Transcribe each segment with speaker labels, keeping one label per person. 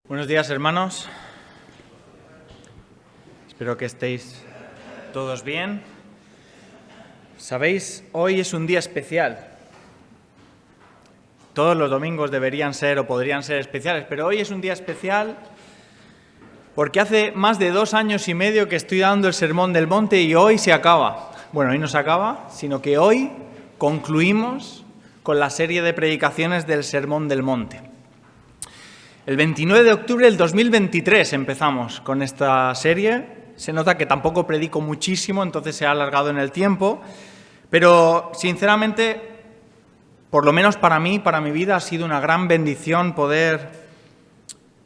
Speaker 1: Buenos días, hermanos. Espero que estéis todos bien. Sabéis, hoy es un día especial. Todos los domingos deberían ser o podrían ser especiales, pero hoy es un día especial porque hace más de 2 años y medio que estoy dando el Sermón del Monte y hoy se acaba. Bueno, hoy no se acaba, sino que hoy concluimos con la serie de predicaciones del Sermón del Monte. El 29 de octubre del 2023 empezamos con esta serie. Se nota que tampoco predico muchísimo, entonces se ha alargado en el tiempo. Pero, sinceramente, por lo menos para mí, para mi vida, ha sido una gran bendición poder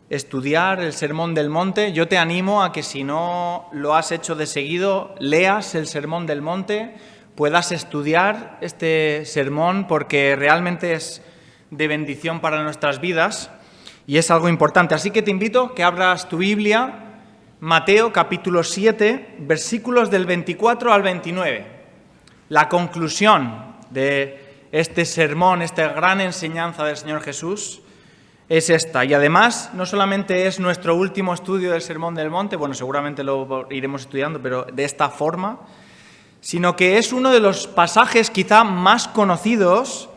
Speaker 1: estudiar el Sermón del Monte. Yo te animo a que si no lo has hecho de seguido, leas el Sermón del Monte, puedas estudiar este sermón porque realmente es de bendición para nuestras vidas. Y es algo importante. Así que te invito a que abras tu Biblia, Mateo capítulo 7, versículos del 24 al 29. La conclusión de este sermón, esta gran enseñanza del Señor Jesús, es esta. Y además, no solamente es nuestro último estudio del Sermón del Monte, bueno, seguramente lo iremos estudiando, pero de esta forma, sino que es uno de los pasajes quizá más conocidos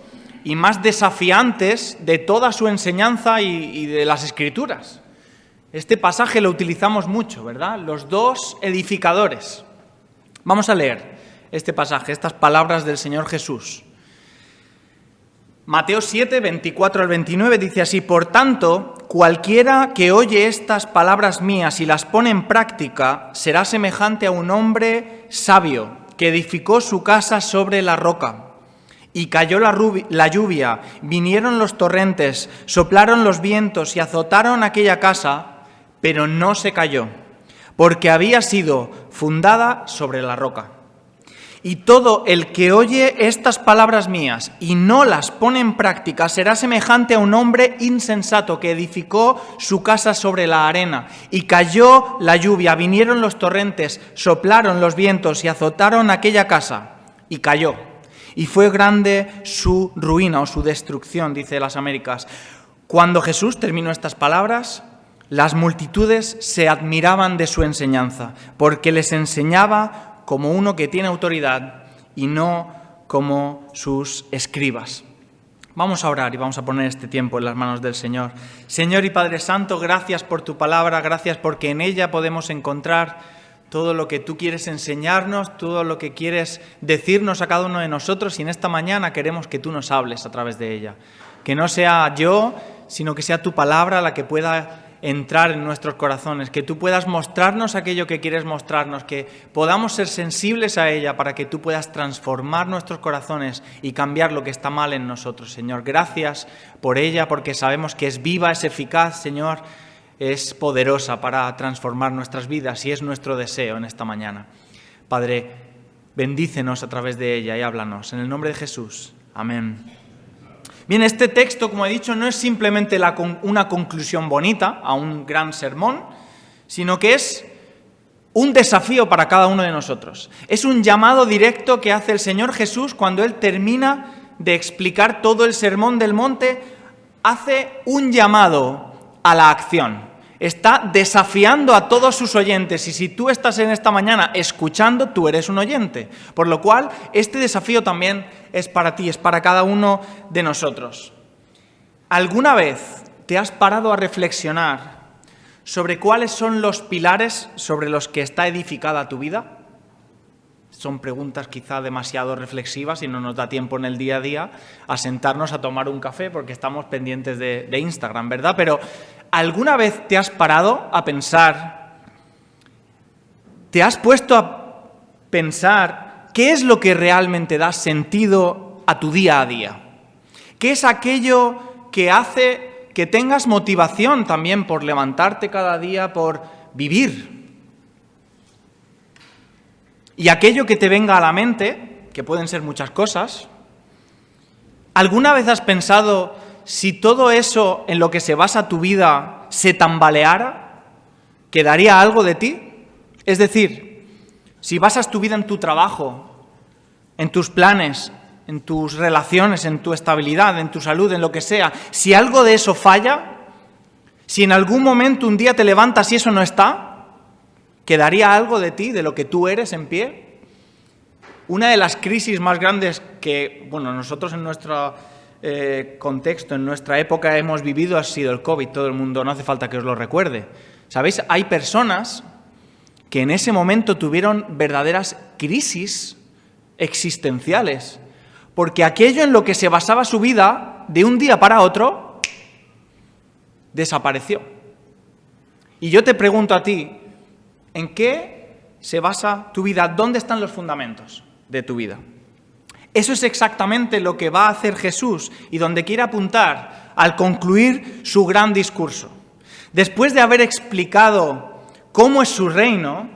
Speaker 1: y más desafiantes de toda su enseñanza y de las Escrituras. Este pasaje lo utilizamos mucho, ¿verdad? Los dos edificadores. Vamos a leer este pasaje, estas palabras del Señor Jesús. Mateo 7, 24 al 29 dice así: Por tanto, cualquiera que oye estas palabras mías y las pone en práctica, será semejante a un hombre sabio que edificó su casa sobre la roca. Y cayó la lluvia, vinieron los torrentes, soplaron los vientos y azotaron aquella casa, pero no se cayó, porque había sido fundada sobre la roca. Y todo el que oye estas palabras mías y no las pone en práctica será semejante a un hombre insensato que edificó su casa sobre la arena. Y cayó la lluvia, vinieron los torrentes, soplaron los vientos y azotaron aquella casa, y cayó. Y fue grande su ruina o su destrucción, dice las Américas. Cuando Jesús terminó estas palabras, las multitudes se admiraban de su enseñanza, porque les enseñaba como uno que tiene autoridad y no como sus escribas. Vamos a orar y vamos a poner este tiempo en las manos del Señor. Señor y Padre Santo, gracias por tu palabra, gracias porque en ella podemos encontrar todo lo que tú quieres enseñarnos, todo lo que quieres decirnos a cada uno de nosotros, y en esta mañana queremos que tú nos hables a través de ella. Que no sea yo, sino que sea tu palabra la que pueda entrar en nuestros corazones, que tú puedas mostrarnos aquello que quieres mostrarnos, que podamos ser sensibles a ella para que tú puedas transformar nuestros corazones y cambiar lo que está mal en nosotros, Señor. Gracias por ella, porque sabemos que es viva, es eficaz, Señor, es poderosa para transformar nuestras vidas y es nuestro deseo en esta mañana. Padre, bendícenos a través de ella y háblanos. En el nombre de Jesús. Amén. Bien, este texto, como he dicho, no es simplemente una conclusión bonita a un gran sermón, sino que es un desafío para cada uno de nosotros. Es un llamado directo que hace el Señor Jesús cuando Él termina de explicar todo el Sermón del Monte, hace un llamado a la acción. Está desafiando a todos sus oyentes, y si tú estás en esta mañana escuchando, tú eres un oyente. Por lo cual, este desafío también es para ti, es para cada uno de nosotros. ¿Alguna vez te has parado a reflexionar sobre cuáles son los pilares sobre los que está edificada tu vida? Son preguntas quizá demasiado reflexivas y no nos da tiempo en el día a día a sentarnos a tomar un café porque estamos pendientes de Instagram, ¿verdad? Pero ¿alguna vez te has parado a pensar, te has puesto a pensar qué es lo que realmente da sentido a tu día a día? ¿Qué es aquello que hace que tengas motivación también por levantarte cada día, por vivir? Y aquello que te venga a la mente, que pueden ser muchas cosas, ¿alguna vez has pensado si todo eso en lo que se basa tu vida se tambaleara, quedaría algo de ti? Es decir, si basas tu vida en tu trabajo, en tus planes, en tus relaciones, en tu estabilidad, en tu salud, en lo que sea, si algo de eso falla, Si en algún momento un día te levantas y eso no está, ¿quedaría algo de ti, de lo que tú eres en pie? Una de las crisis más grandes que, nosotros en nuestro contexto, en nuestra época hemos vivido ha sido el COVID. Todo el mundo, no hace falta que os lo recuerde. ¿Sabéis? Hay personas que en ese momento tuvieron verdaderas crisis existenciales, porque aquello en lo que se basaba su vida, de un día para otro, desapareció. Y yo te pregunto a ti, ¿en qué se basa tu vida? ¿Dónde están los fundamentos de tu vida? Eso es exactamente lo que va a hacer Jesús y donde quiere apuntar al concluir su gran discurso. Después de haber explicado cómo es su reino,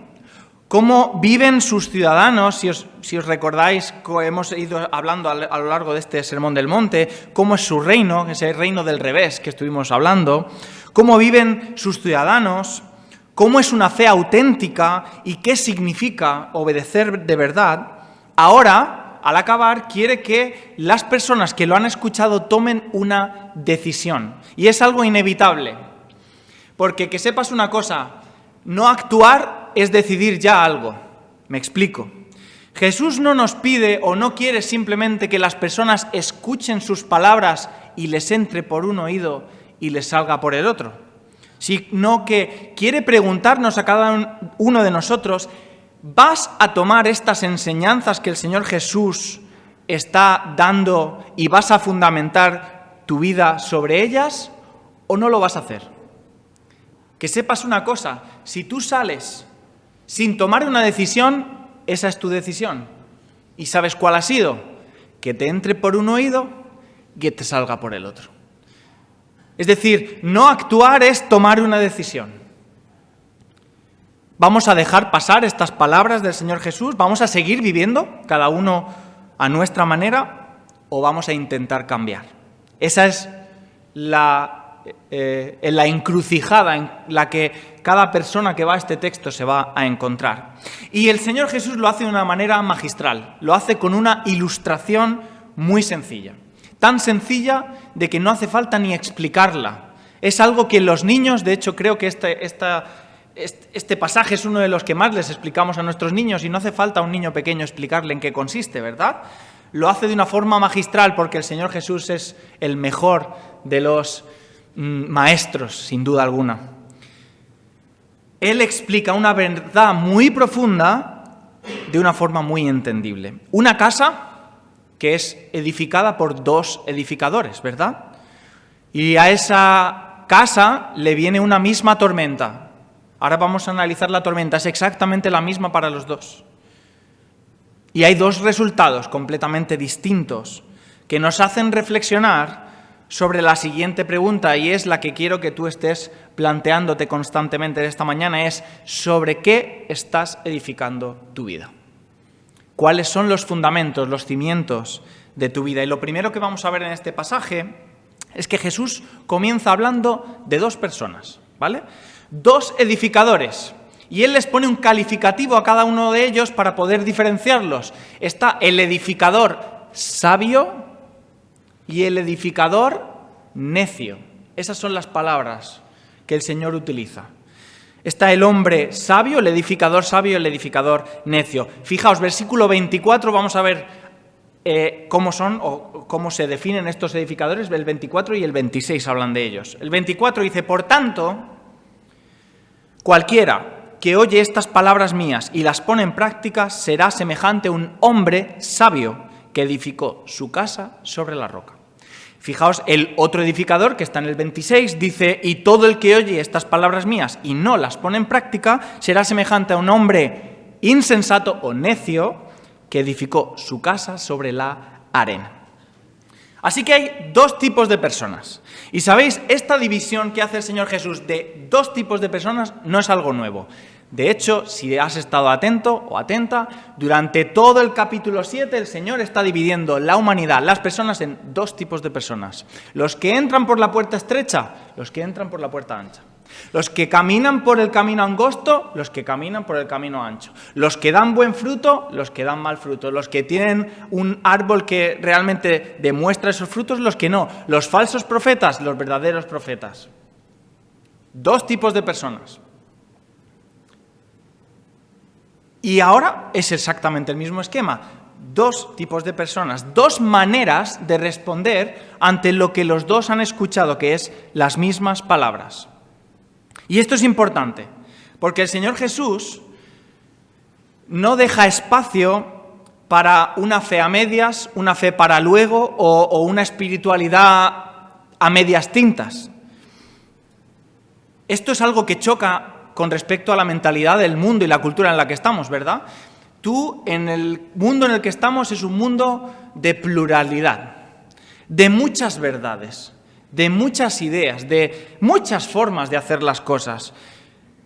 Speaker 1: cómo viven sus ciudadanos, si os recordáis, hemos ido hablando a lo largo de este Sermón del Monte, cómo es su reino, ese reino del revés que estuvimos hablando, cómo viven sus ciudadanos, cómo es una fe auténtica y qué significa obedecer de verdad. Ahora, al acabar, quiere que las personas que lo han escuchado tomen una decisión. Y es algo inevitable, porque que sepas una cosa, no actuar es decidir ya algo. Me explico. Jesús no nos pide o no quiere simplemente que las personas escuchen sus palabras y les entre por un oído y les salga por el otro, sino que quiere preguntarnos a cada uno de nosotros, ¿vas a tomar estas enseñanzas que el Señor Jesús está dando y vas a fundamentar tu vida sobre ellas o no lo vas a hacer? Que sepas una cosa, si tú sales sin tomar una decisión, esa es tu decisión. ¿Y sabes cuál ha sido? Que te entre por un oído y que te salga por el otro. Es decir, no actuar es tomar una decisión. ¿Vamos a dejar pasar estas palabras del Señor Jesús? ¿Vamos a seguir viviendo cada uno a nuestra manera o vamos a intentar cambiar? Esa es la encrucijada en la que cada persona que va a este texto se va a encontrar. Y el Señor Jesús lo hace de una manera magistral, lo hace con una ilustración muy sencilla. Tan sencilla de que no hace falta ni explicarla. Es algo que los niños, de hecho creo que este pasaje es uno de los que más les explicamos a nuestros niños y no hace falta a un niño pequeño explicarle en qué consiste, ¿verdad? Lo hace de una forma magistral porque el Señor Jesús es el mejor de los maestros, sin duda alguna. Él explica una verdad muy profunda de una forma muy entendible. Una casa que es edificada por dos edificadores, ¿verdad? Y a esa casa le viene una misma tormenta. Ahora vamos a analizar la tormenta, es exactamente la misma para los dos. Y hay dos resultados completamente distintos que nos hacen reflexionar sobre la siguiente pregunta, y es la que quiero que tú estés planteándote constantemente esta mañana, es ¿sobre qué estás edificando tu vida? ¿Cuáles son los fundamentos, los cimientos de tu vida? Y lo primero que vamos a ver en este pasaje es que Jesús comienza hablando de dos personas, ¿vale? Dos edificadores. Y Él les pone un calificativo a cada uno de ellos para poder diferenciarlos. Está el edificador sabio y el edificador necio. Esas son las palabras que el Señor utiliza. Está el hombre sabio, el edificador necio. Fijaos, versículo 24, vamos a ver cómo son o cómo se definen estos edificadores. El 24 y el 26 hablan de ellos. El 24 dice, por tanto, cualquiera que oye estas palabras mías y las pone en práctica será semejante a un hombre sabio que edificó su casa sobre la roca. Fijaos, el otro edificador, que está en el 26, dice, y todo el que oye estas palabras mías y no las pone en práctica, será semejante a un hombre insensato o necio que edificó su casa sobre la arena. Así que hay dos tipos de personas. Y sabéis, esta división que hace el Señor Jesús de dos tipos de personas no es algo nuevo. De hecho, si has estado atento o atenta, durante todo el capítulo 7 el Señor está dividiendo la humanidad, las personas, en dos tipos de personas. Los que entran por la puerta estrecha, los que entran por la puerta ancha. Los que caminan por el camino angosto, los que caminan por el camino ancho. Los que dan buen fruto, los que dan mal fruto. Los que tienen un árbol que realmente demuestra esos frutos, los que no. Los falsos profetas, los verdaderos profetas. Dos tipos de personas. Y ahora es exactamente el mismo esquema. Dos tipos de personas, dos maneras de responder ante lo que los dos han escuchado, que es las mismas palabras. Y esto es importante, porque el Señor Jesús no deja espacio para una fe a medias, una fe para luego o una espiritualidad a medias tintas. Esto es algo que choca con respecto a la mentalidad del mundo y la cultura en la que estamos, ¿verdad? En el mundo en el que estamos es un mundo de pluralidad, de muchas verdades, de muchas ideas, de muchas formas de hacer las cosas.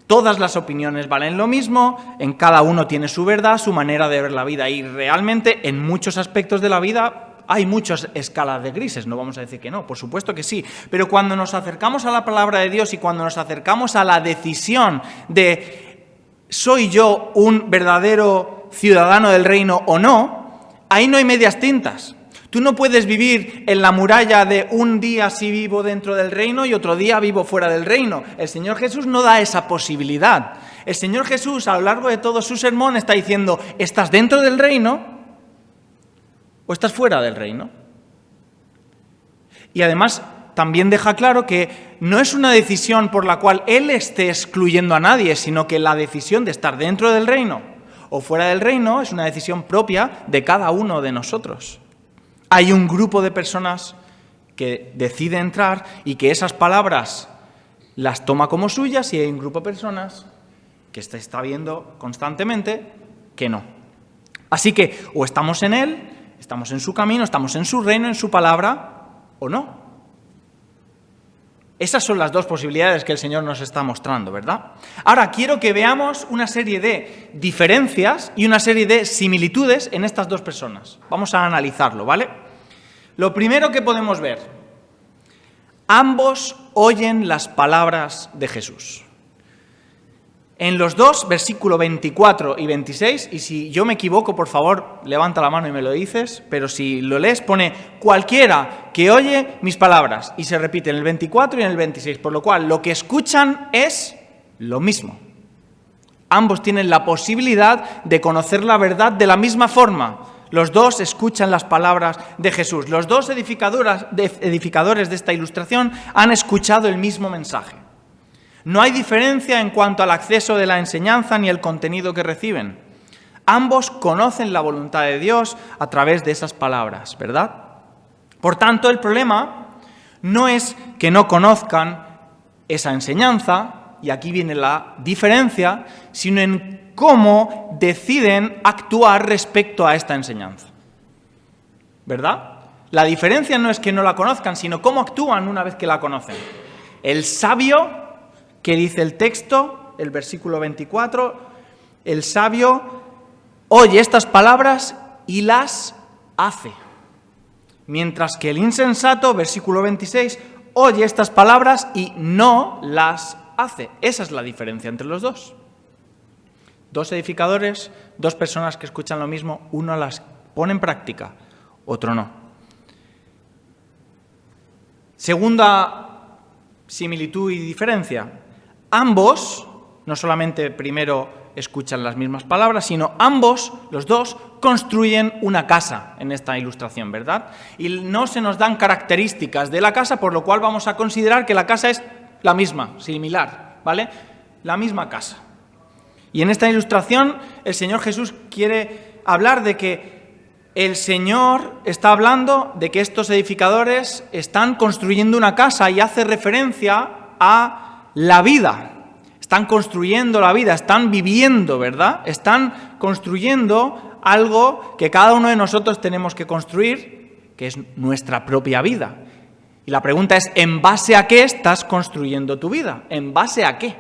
Speaker 1: Todas las opiniones valen lo mismo, en cada uno tiene su verdad, su manera de ver la vida y realmente en muchos aspectos de la vida hay muchas escalas de grises, no vamos a decir que no, por supuesto que sí, pero cuando nos acercamos a la palabra de Dios y cuando nos acercamos a la decisión de ¿soy yo un verdadero ciudadano del reino o no? Ahí no hay medias tintas. Tú no puedes vivir en la muralla de un día sí vivo dentro del reino y otro día vivo fuera del reino. El Señor Jesús no da esa posibilidad. El Señor Jesús a lo largo de todo su sermón está diciendo, ¿estás dentro del reino o estás fuera del reino? Y además también deja claro que no es una decisión por la cual Él esté excluyendo a nadie, sino que la decisión de estar dentro del reino o fuera del reino es una decisión propia de cada uno de nosotros. Hay un grupo de personas que decide entrar y que esas palabras las toma como suyas y hay un grupo de personas que se está viendo constantemente que no. Así que o estamos en Él, estamos en su camino, estamos en su reino, en su palabra, o no. Esas son las dos posibilidades que el Señor nos está mostrando, ¿verdad? Ahora, quiero que veamos una serie de diferencias y una serie de similitudes en estas dos personas. Vamos a analizarlo, ¿vale? Lo primero que podemos ver, ambos oyen las palabras de Jesús. En los dos, versículo 24 y 26, y si yo me equivoco, por favor, levanta la mano y me lo dices, pero si lo lees, pone cualquiera que oye mis palabras, y se repite en el 24 y en el 26, por lo cual lo que escuchan es lo mismo. Ambos tienen la posibilidad de conocer la verdad de la misma forma. Los dos escuchan las palabras de Jesús. Los dos edificadores de esta ilustración han escuchado el mismo mensaje. No hay diferencia en cuanto al acceso de la enseñanza ni el contenido que reciben. Ambos conocen la voluntad de Dios a través de esas palabras, ¿verdad? Por tanto, el problema no es que no conozcan esa enseñanza, y aquí viene la diferencia, sino en cómo deciden actuar respecto a esta enseñanza. ¿Verdad? La diferencia no es que no la conozcan, sino cómo actúan una vez que la conocen. El sabio, que dice el texto, el versículo 24, el sabio oye estas palabras y las hace. Mientras que el insensato, versículo 26, oye estas palabras y no las hace. Esa es la diferencia entre los dos. Dos edificadores, dos personas que escuchan lo mismo, uno las pone en práctica, otro no. Segunda similitud y diferencia. Ambos, no solamente primero escuchan las mismas palabras, sino ambos, los dos, construyen una casa en esta ilustración, ¿verdad? Y no se nos dan características de la casa, por lo cual vamos a considerar que la casa es la misma, similar, ¿vale? La misma casa. Y en esta ilustración el Señor Jesús quiere hablar de que el Señor está hablando de que estos edificadores están construyendo una casa y hace referencia a la vida. Están construyendo la vida, están viviendo, ¿verdad? Están construyendo algo que cada uno de nosotros tenemos que construir, que es nuestra propia vida. Y la pregunta es, ¿en base a qué estás construyendo tu vida? ¿En base a qué?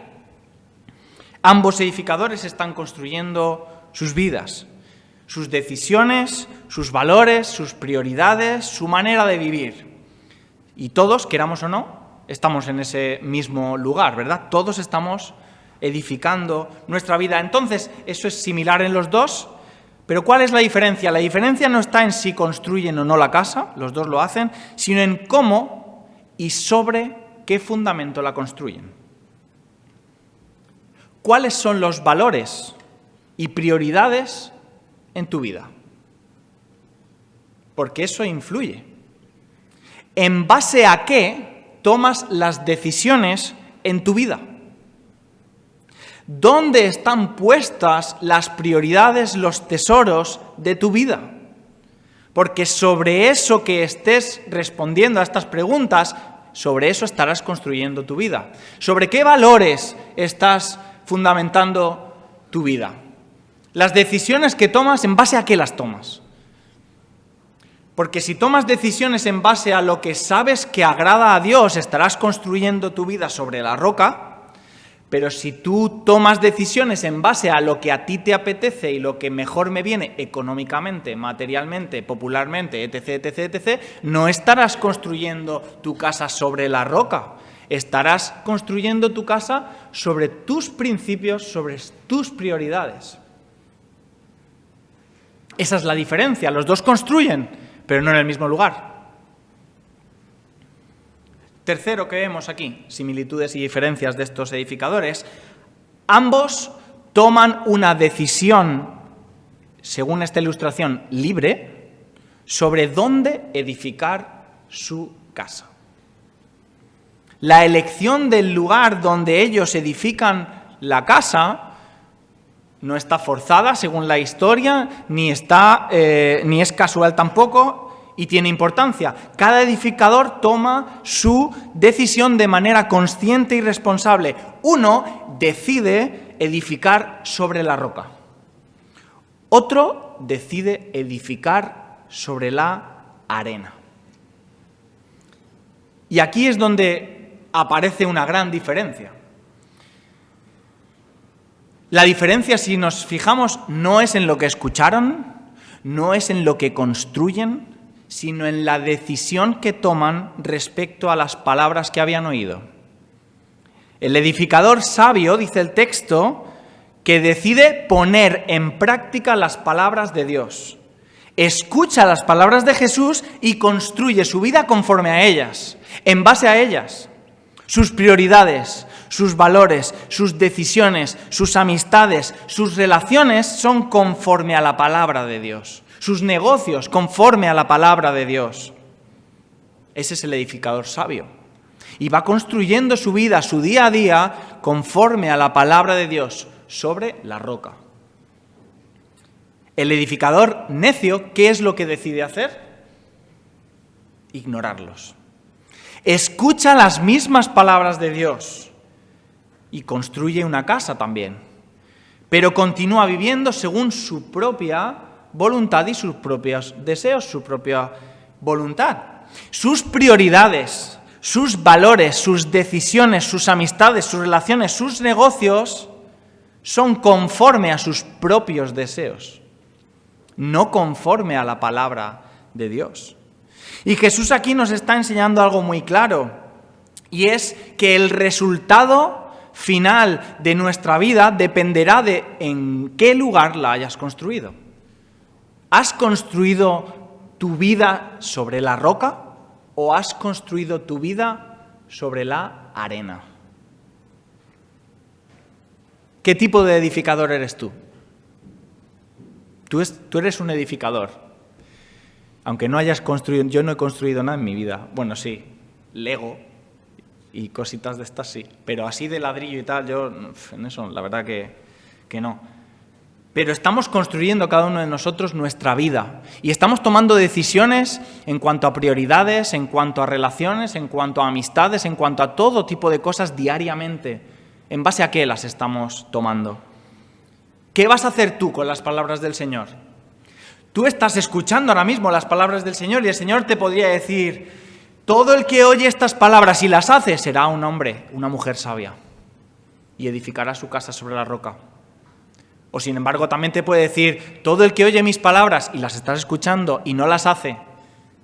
Speaker 1: Ambos edificadores están construyendo sus vidas, sus decisiones, sus valores, sus prioridades, su manera de vivir. Y todos, queramos o no, estamos en ese mismo lugar, ¿verdad? Todos estamos edificando nuestra vida. Entonces, eso es similar en los dos, pero ¿cuál es la diferencia? La diferencia no está en si construyen o no la casa, los dos lo hacen, sino en cómo y sobre qué fundamento la construyen. ¿cuáles son los valores y prioridades en tu vida? Porque eso influye. ¿En base a qué tomas las decisiones en tu vida? ¿Dónde están puestas las prioridades, los tesoros de tu vida? Porque sobre eso que estés respondiendo a estas preguntas, sobre eso estarás construyendo tu vida. ¿Sobre qué valores estás fundamentando tu vida? Las decisiones que tomas, ¿en base a qué las tomas? Porque si tomas decisiones en base a lo que sabes que agrada a Dios, estarás construyendo tu vida sobre la roca. Pero si tú tomas decisiones en base a lo que a ti te apetece y lo que mejor me viene económicamente, materialmente, popularmente, etc., etc., etc., no estarás construyendo tu casa sobre la roca. Estarás construyendo tu casa sobre tus principios, sobre tus prioridades. Esa es la diferencia. Los dos construyen, pero no en el mismo lugar. Tercero que vemos aquí, similitudes y diferencias de estos edificadores, ambos toman una decisión, según esta ilustración, libre, sobre dónde edificar su casa. La elección del lugar donde ellos edifican la casa no está forzada, según la historia, ni es casual tampoco, y tiene importancia. Cada edificador toma su decisión de manera consciente y responsable. Uno decide edificar sobre la roca. Otro decide edificar sobre la arena. Y aquí es donde aparece una gran diferencia. La diferencia, si nos fijamos, no es en lo que escucharon, no es en lo que construyen, sino en la decisión que toman respecto a las palabras que habían oído. El edificador sabio, dice el texto, que decide poner en práctica las palabras de Dios. Escucha las palabras de Jesús y construye su vida conforme a ellas, en base a ellas. Sus prioridades, sus valores, sus decisiones, sus amistades, sus relaciones son conforme a la palabra de Dios. Sus negocios conforme a la palabra de Dios. Ese es el edificador sabio. Y va construyendo su vida, su día a día, conforme a la palabra de Dios, sobre la roca. El edificador necio, ¿qué es lo que decide hacer? Ignorarlos. Escucha las mismas palabras de Dios y construye una casa también, pero continúa viviendo según su propia voluntad y sus propios deseos, su propia voluntad. Sus prioridades, sus valores, sus decisiones, sus amistades, sus relaciones, sus negocios son conforme a sus propios deseos, no conforme a la palabra de Dios. Y Jesús aquí nos está enseñando algo muy claro, y es que el resultado final de nuestra vida dependerá de en qué lugar la hayas construido. ¿Has construido tu vida sobre la roca o has construido tu vida sobre la arena? ¿Qué tipo de edificador eres tú? Tú eres un edificador. Aunque no hayas construido, yo no he construido nada en mi vida. Bueno, sí, Lego y cositas de estas sí, pero así de ladrillo y tal, yo en eso la verdad que no. Pero estamos construyendo cada uno de nosotros nuestra vida y estamos tomando decisiones en cuanto a prioridades, en cuanto a relaciones, en cuanto a amistades, en cuanto a todo tipo de cosas diariamente. ¿En base a qué las estamos tomando? ¿Qué vas a hacer tú con las palabras del Señor? Tú estás escuchando ahora mismo las palabras del Señor y el Señor te podría decir: todo el que oye estas palabras y las hace será un hombre, una mujer sabia y edificará su casa sobre la roca. O sin embargo también te puede decir: todo el que oye mis palabras y las estás escuchando y no las hace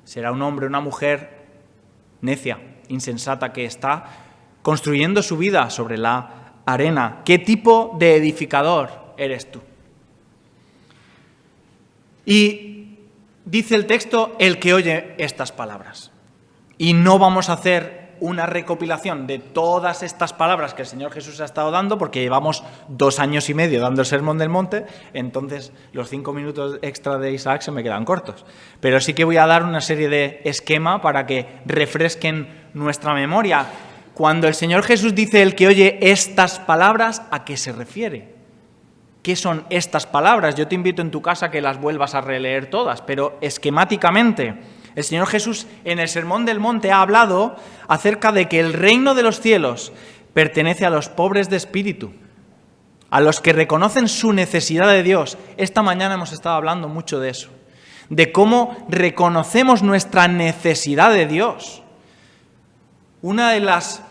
Speaker 1: será un hombre, una mujer necia, insensata, que está construyendo su vida sobre la arena. ¿Qué tipo de edificador eres tú? Y dice el texto: el que oye estas palabras. Y no vamos a hacer una recopilación de todas estas palabras que el Señor Jesús ha estado dando, porque llevamos 2 años y medio dando el Sermón del Monte, entonces los 5 minutos extra de Isaac se me quedan cortos. Pero sí que voy a dar una serie de esquema para que refresquen nuestra memoria. Cuando el Señor Jesús dice el que oye estas palabras, ¿a qué se refiere? ¿Qué son estas palabras? Yo te invito en tu casa a que las vuelvas a releer todas, pero esquemáticamente, el Señor Jesús en el Sermón del Monte ha hablado acerca de que el reino de los cielos pertenece a los pobres de espíritu, a los que reconocen su necesidad de Dios. Esta mañana hemos estado hablando mucho de eso, de cómo reconocemos nuestra necesidad de Dios. Una de las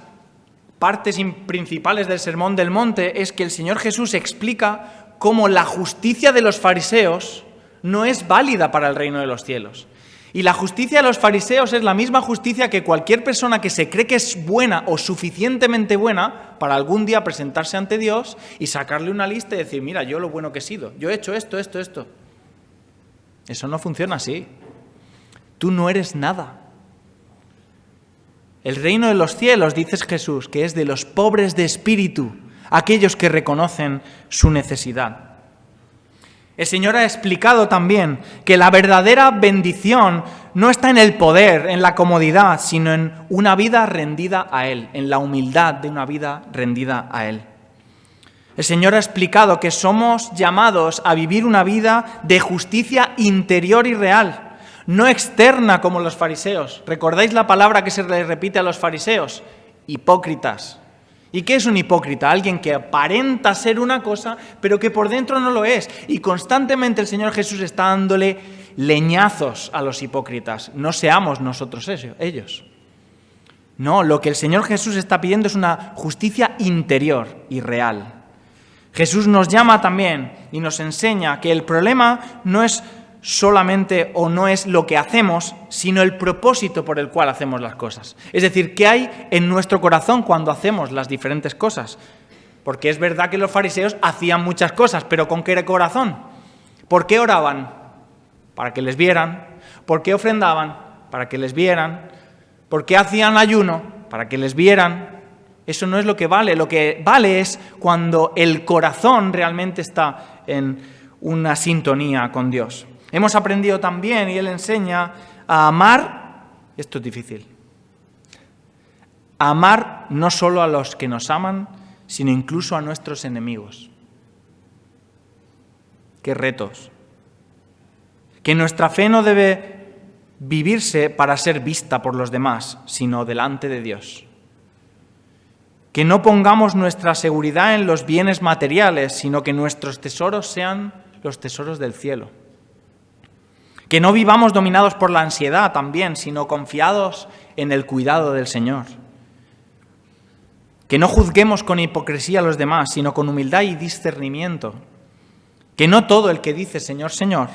Speaker 1: partes principales del Sermón del Monte es que el Señor Jesús explica cómo la justicia de los fariseos no es válida para el reino de los cielos. Y la justicia de los fariseos es la misma justicia que cualquier persona que se cree que es buena o suficientemente buena para algún día presentarse ante Dios y sacarle una lista y decir, mira, yo lo bueno que he sido, yo he hecho esto. Eso no funciona así. Tú no eres nada. El reino de los cielos, dice Jesús, que es de los pobres de espíritu, aquellos que reconocen su necesidad. El Señor ha explicado también que la verdadera bendición no está en el poder, en la comodidad, sino en una vida rendida a Él, en la humildad de una vida rendida a Él. El Señor ha explicado que somos llamados a vivir una vida de justicia interior y real, no externa como los fariseos. ¿Recordáis la palabra que se le repite a los fariseos? Hipócritas. ¿Y qué es un hipócrita? Alguien que aparenta ser una cosa, pero que por dentro no lo es. Y constantemente el Señor Jesús está dándole leñazos a los hipócritas. No seamos nosotros ellos. No, lo que el Señor Jesús está pidiendo es una justicia interior y real. Jesús nos llama también y nos enseña que el problema no es solamente o no es lo que hacemos, sino el propósito por el cual hacemos las cosas. Es decir, ¿qué hay en nuestro corazón cuando hacemos las diferentes cosas? Porque es verdad que los fariseos hacían muchas cosas, pero ¿con qué corazón? ¿Por qué oraban? Para que les vieran. ¿Por qué ofrendaban? Para que les vieran. ¿Por qué hacían ayuno? Para que les vieran. Eso no es lo que vale. Lo que vale es cuando el corazón realmente está en una sintonía con Dios. Hemos aprendido también, y Él enseña, a amar, esto es difícil, a amar no solo a los que nos aman, sino incluso a nuestros enemigos. ¡Qué retos! Que nuestra fe no debe vivirse para ser vista por los demás, sino delante de Dios. Que no pongamos nuestra seguridad en los bienes materiales, sino que nuestros tesoros sean los tesoros del cielo. Que no vivamos dominados por la ansiedad también, sino confiados en el cuidado del Señor. Que no juzguemos con hipocresía a los demás, sino con humildad y discernimiento. Que no todo el que dice Señor, Señor,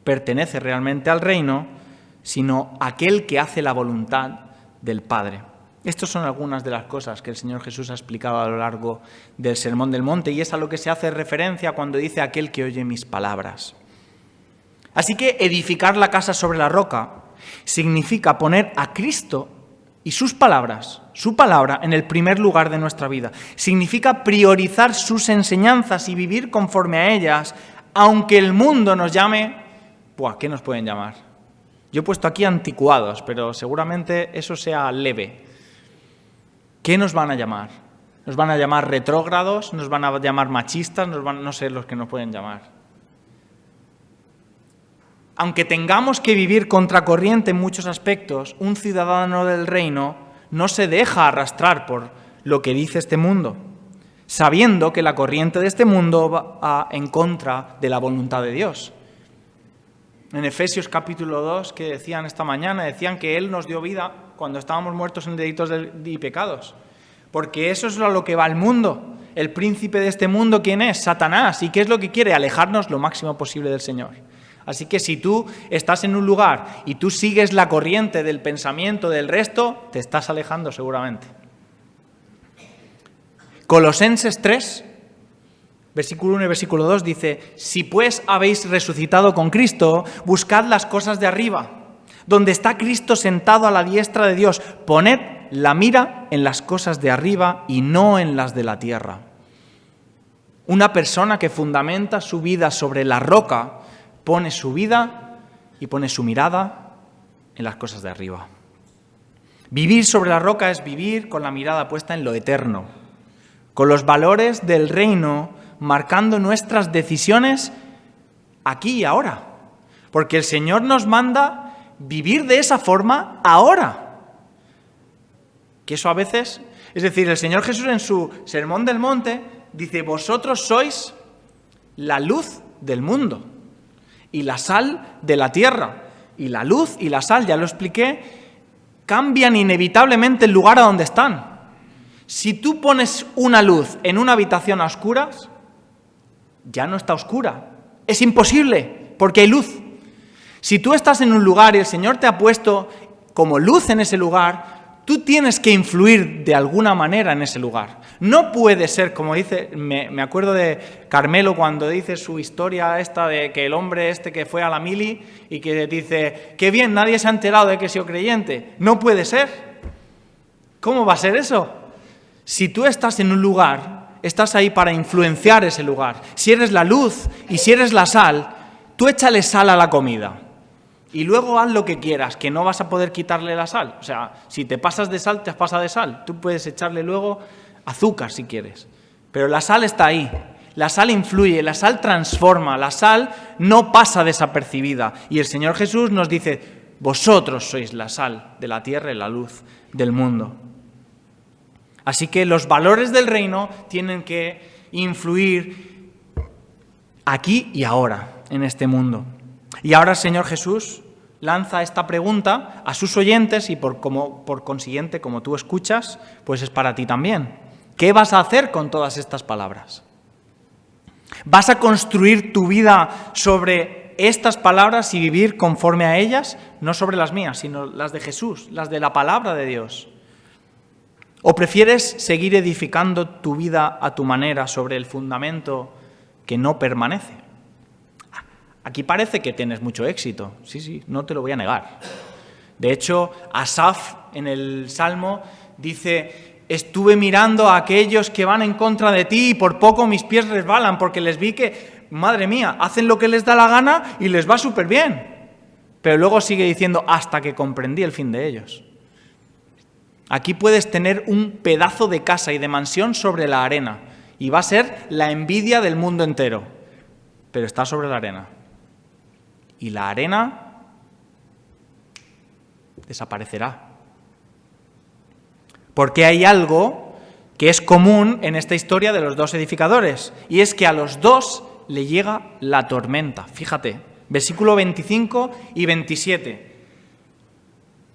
Speaker 1: pertenece realmente al reino, sino aquel que hace la voluntad del Padre. Estas son algunas de las cosas que el Señor Jesús ha explicado a lo largo del Sermón del Monte, y es a lo que se hace referencia cuando dice aquel que oye mis palabras. Así que edificar la casa sobre la roca significa poner a Cristo y sus palabras, su palabra, en el primer lugar de nuestra vida. Significa priorizar sus enseñanzas y vivir conforme a ellas, aunque el mundo nos llame, ¿qué nos pueden llamar? Yo he puesto aquí anticuados, pero seguramente eso sea leve. ¿Qué nos van a llamar? ¿Nos van a llamar retrógrados? ¿Nos van a llamar machistas? No sé los que nos pueden llamar. Aunque tengamos que vivir contracorriente en muchos aspectos, un ciudadano del reino no se deja arrastrar por lo que dice este mundo, sabiendo que la corriente de este mundo va en contra de la voluntad de Dios. En Efesios capítulo 2, que decían esta mañana, decían que Él nos dio vida cuando estábamos muertos en delitos y pecados, porque eso es a lo que va el mundo. El príncipe de este mundo, ¿quién es? Satanás. ¿Y qué es lo que quiere? Alejarnos lo máximo posible del Señor. Así que si tú estás en un lugar y tú sigues la corriente del pensamiento del resto, te estás alejando seguramente. Colosenses 3, versículo 1 y versículo 2 dice: si pues habéis resucitado con Cristo, buscad las cosas de arriba, donde está Cristo sentado a la diestra de Dios. Poned la mira en las cosas de arriba y no en las de la tierra. Una persona que fundamenta su vida sobre la roca pone su vida y pone su mirada en las cosas de arriba. Vivir sobre la roca es vivir con la mirada puesta en lo eterno, con los valores del reino marcando nuestras decisiones aquí y ahora. Porque el Señor nos manda vivir de esa forma ahora. Que eso a veces, es decir, el Señor Jesús en su Sermón del Monte dice: vosotros sois la luz del mundo y la sal de la tierra. Y la luz y la sal, ya lo expliqué, cambian inevitablemente el lugar a donde están. Si tú pones una luz en una habitación a oscuras, ya no está oscura. Es imposible, porque hay luz. Si tú estás en un lugar y el Señor te ha puesto como luz en ese lugar, tú tienes que influir de alguna manera en ese lugar. No puede ser, como dice, me acuerdo de Carmelo cuando dice su historia esta de que el hombre que fue a la mili y que dice: qué bien, nadie se ha enterado de que he sido creyente. No puede ser. ¿Cómo va a ser eso? Si tú estás en un lugar, estás ahí para influenciar ese lugar. Si eres la luz y si eres la sal, tú échale sal a la comida. Y luego haz lo que quieras, que no vas a poder quitarle la sal. O sea, si te pasas de sal, te has pasado de sal. Tú puedes echarle luego azúcar si quieres. Pero la sal está ahí. La sal influye, la sal transforma, la sal no pasa desapercibida. Y el Señor Jesús nos dice: vosotros sois la sal de la tierra y la luz del mundo. Así que los valores del reino tienen que influir aquí y ahora, en este mundo. Y ahora el Señor Jesús lanza esta pregunta a sus oyentes y por consiguiente, como tú escuchas, pues es para ti también. ¿Qué vas a hacer con todas estas palabras? ¿Vas a construir tu vida sobre estas palabras y vivir conforme a ellas? No sobre las mías, sino las de Jesús, las de la palabra de Dios. ¿O prefieres seguir edificando tu vida a tu manera sobre el fundamento que no permanece? Aquí parece que tienes mucho éxito. Sí, no te lo voy a negar. De hecho, Asaf en el Salmo dice: estuve mirando a aquellos que van en contra de ti y por poco mis pies resbalan, porque les vi que, madre mía, hacen lo que les da la gana y les va súper bien. Pero luego sigue diciendo: hasta que comprendí el fin de ellos. Aquí puedes tener un pedazo de casa y de mansión sobre la arena y va a ser la envidia del mundo entero, pero está sobre la arena. Y la arena desaparecerá. Porque hay algo que es común en esta historia de los dos edificadores, y es que a los dos le llega la tormenta. Fíjate, versículo 25 y 27.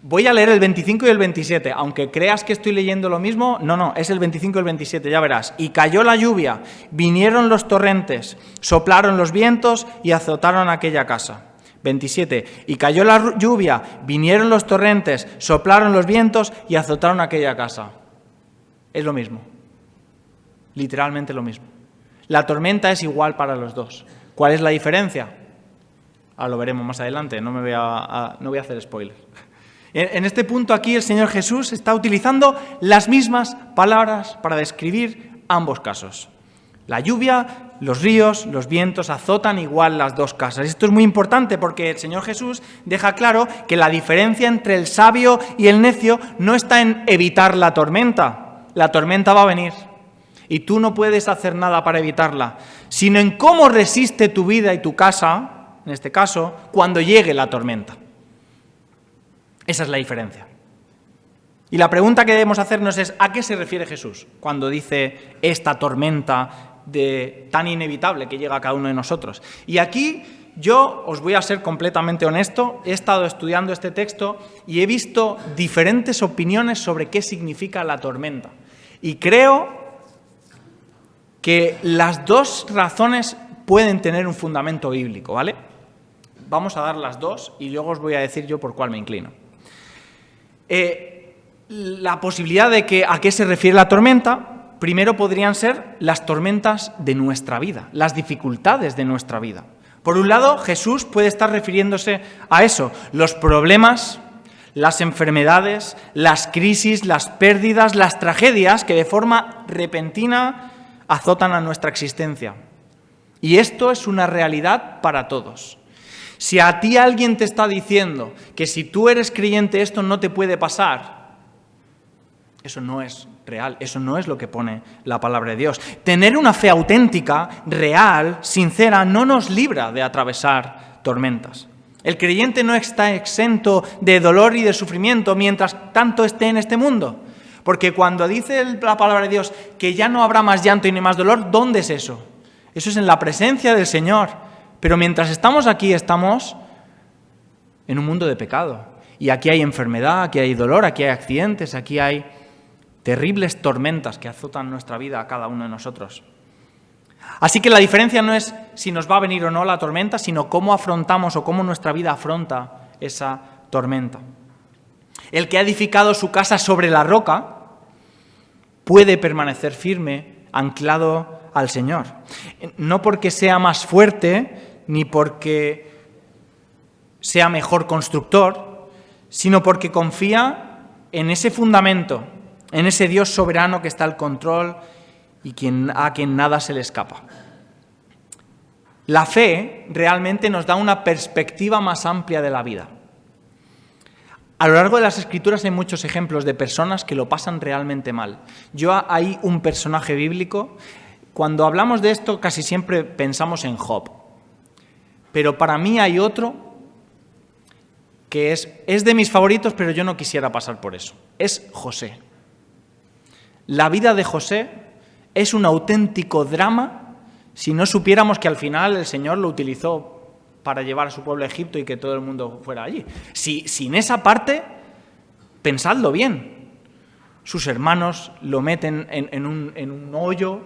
Speaker 1: Voy a leer el 25 y el 27, aunque creas que estoy leyendo lo mismo, no, es el 25 y el 27, ya verás. Y cayó la lluvia, vinieron los torrentes, soplaron los vientos y azotaron aquella casa. 27. Y cayó la lluvia, vinieron los torrentes, soplaron los vientos y azotaron aquella casa. Es lo mismo. Literalmente lo mismo. La tormenta es igual para los dos. ¿Cuál es la diferencia? Ahora lo veremos más adelante, no voy a hacer spoiler. En este punto aquí el Señor Jesús está utilizando las mismas palabras para describir ambos casos. La lluvia, los ríos, los vientos azotan igual las dos casas. Esto es muy importante porque el Señor Jesús deja claro que la diferencia entre el sabio y el necio no está en evitar la tormenta. La tormenta va a venir y tú no puedes hacer nada para evitarla, sino en cómo resiste tu vida y tu casa, en este caso, cuando llegue la tormenta. Esa es la diferencia. Y la pregunta que debemos hacernos es: ¿a qué se refiere Jesús cuando dice esta tormenta tan inevitable que llega a cada uno de nosotros? Y aquí yo os voy a ser completamente honesto, he estado estudiando este texto y he visto diferentes opiniones sobre qué significa la tormenta. Y creo que las dos razones pueden tener un fundamento bíblico, ¿vale? Vamos a dar las dos y luego os voy a decir yo por cuál me inclino. La posibilidad de que a qué se refiere la tormenta, primero podrían ser las tormentas de nuestra vida, las dificultades de nuestra vida. Por un lado, Jesús puede estar refiriéndose a eso, los problemas, las enfermedades, las crisis, las pérdidas, las tragedias que de forma repentina azotan a nuestra existencia. Y esto es una realidad para todos. Si a ti alguien te está diciendo que si tú eres creyente esto no te puede pasar, eso no es real, eso no es lo que pone la palabra de Dios. Tener una fe auténtica, real, sincera, no nos libra de atravesar tormentas. El creyente no está exento de dolor y de sufrimiento mientras tanto esté en este mundo. Porque cuando dice la palabra de Dios que ya no habrá más llanto y ni más dolor, ¿dónde es eso? Eso es en la presencia del Señor. Pero mientras estamos aquí, estamos en un mundo de pecado. Y aquí hay enfermedad, aquí hay dolor, aquí hay accidentes, aquí hay terribles tormentas que azotan nuestra vida a cada uno de nosotros. Así que la diferencia no es si nos va a venir o no la tormenta, sino cómo afrontamos o cómo nuestra vida afronta esa tormenta. El que ha edificado su casa sobre la roca puede permanecer firme, anclado al Señor. No porque sea más fuerte, ni porque sea mejor constructor, sino porque confía en ese fundamento, en ese Dios soberano que está al control y a quien nada se le escapa. La fe realmente nos da una perspectiva más amplia de la vida. A lo largo de las Escrituras hay muchos ejemplos de personas que lo pasan realmente mal. Hay un personaje bíblico, cuando hablamos de esto casi siempre pensamos en Job, pero para mí hay otro que es de mis favoritos, pero yo no quisiera pasar por eso. Es José. La vida de José es un auténtico drama si no supiéramos que al final el Señor lo utilizó para llevar a su pueblo a Egipto y que todo el mundo fuera allí. Sin esa parte, pensadlo bien. Sus hermanos lo meten en un hoyo,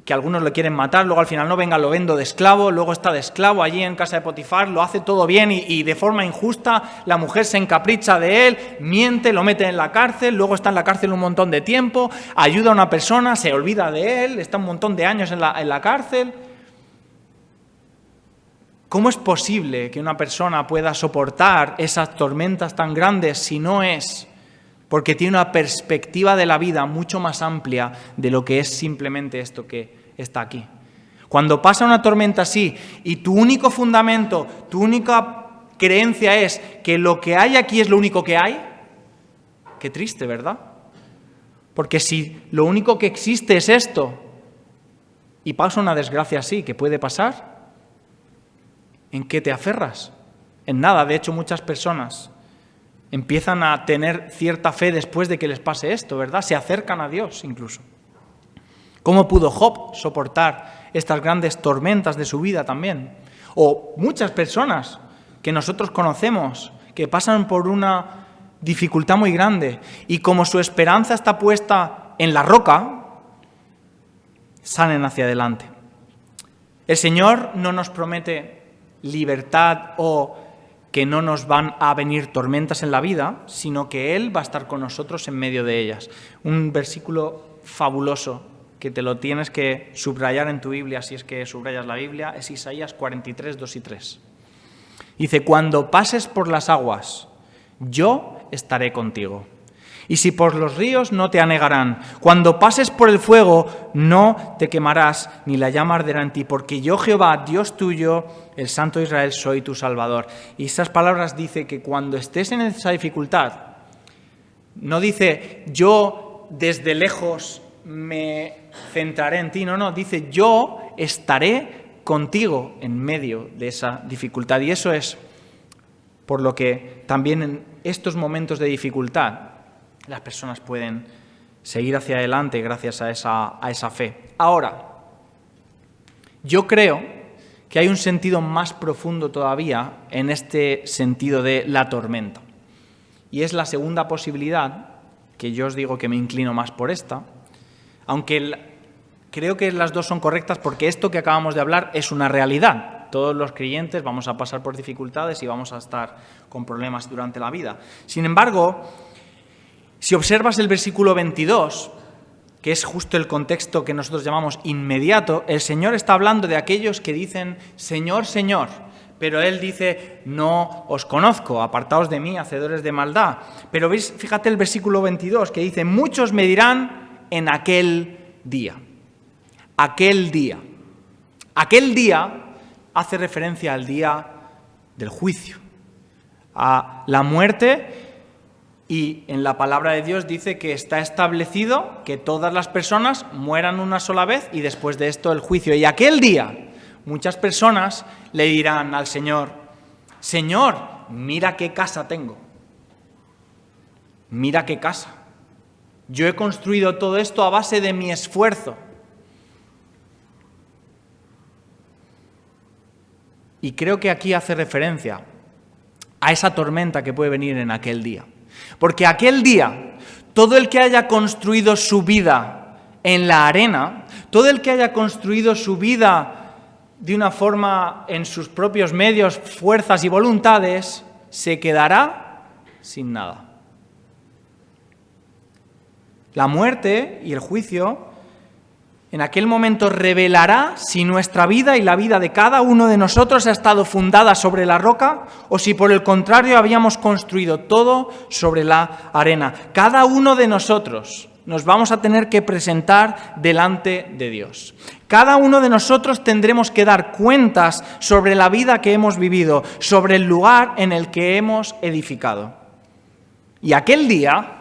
Speaker 1: que algunos le quieren matar, luego al final no, venga, lo vendo de esclavo, luego está de esclavo allí en casa de Potifar, lo hace todo bien y de forma injusta la mujer se encapricha de él, miente, lo mete en la cárcel, luego está en la cárcel un montón de tiempo, ayuda a una persona, se olvida de él, está un montón de años en la cárcel. ¿Cómo es posible que una persona pueda soportar esas tormentas tan grandes si no es porque tiene una perspectiva de la vida mucho más amplia de lo que es simplemente esto que está aquí? Cuando pasa una tormenta así y tu único fundamento, tu única creencia es que lo que hay aquí es lo único que hay, qué triste, ¿verdad? Porque si lo único que existe es esto y pasa una desgracia así, que puede pasar, ¿en qué te aferras? En nada. De hecho, muchas personas empiezan a tener cierta fe después de que les pase esto, ¿verdad? Se acercan a Dios incluso. ¿Cómo pudo Job soportar estas grandes tormentas de su vida también? O muchas personas que nosotros conocemos que pasan por una dificultad muy grande y como su esperanza está puesta en la roca, salen hacia adelante. El Señor no nos promete libertad o que no nos van a venir tormentas en la vida, sino que Él va a estar con nosotros en medio de ellas. Un versículo fabuloso que te lo tienes que subrayar en tu Biblia, si es que subrayas la Biblia, es Isaías 43, 2 y 3. Dice, cuando pases por las aguas, yo estaré contigo. Y si por los ríos, no te anegarán. Cuando pases por el fuego, no te quemarás, ni la llama arderá en ti, porque yo, Jehová, Dios tuyo, el Santo de Israel, soy tu Salvador. Y estas palabras dice que cuando estés en esa dificultad, no dice, yo desde lejos me centraré en ti, no, dice, yo estaré contigo en medio de esa dificultad. Y eso es por lo que también en estos momentos de dificultad las personas pueden seguir hacia adelante gracias a esa fe. Ahora, yo creo que hay un sentido más profundo todavía en este sentido de la tormenta. Y es la segunda posibilidad, que yo os digo que me inclino más por esta, aunque creo que las dos son correctas porque esto que acabamos de hablar es una realidad. Todos los creyentes vamos a pasar por dificultades y vamos a estar con problemas durante la vida. Sin embargo, si observas el versículo 22, que es justo el contexto que nosotros llamamos inmediato, el Señor está hablando de aquellos que dicen, Señor, Señor, Pero él dice, no os conozco, apartaos de mí, hacedores de maldad. Pero veis, fíjate el versículo 22, que dice, muchos me dirán en aquel día. Aquel día. Aquel día hace referencia al día del juicio, a la muerte, y en la palabra de Dios dice que está establecido que todas las personas mueran una sola vez y después de esto el juicio. Y aquel día muchas personas le dirán al Señor, Señor, mira qué casa tengo, mira qué casa. Yo he construido todo esto a base de mi esfuerzo. Y creo que aquí hace referencia a esa tormenta que puede venir en aquel día. Porque aquel día, todo el que haya construido su vida en la arena, todo el que haya construido su vida de una forma en sus propios medios, fuerzas y voluntades, se quedará sin nada. La muerte y el juicio en aquel momento revelará si nuestra vida y la vida de cada uno de nosotros ha estado fundada sobre la roca o si por el contrario habíamos construido todo sobre la arena. Cada uno de nosotros nos vamos a tener que presentar delante de Dios. Cada uno de nosotros tendremos que dar cuentas sobre la vida que hemos vivido, sobre el lugar en el que hemos edificado. Y aquel día,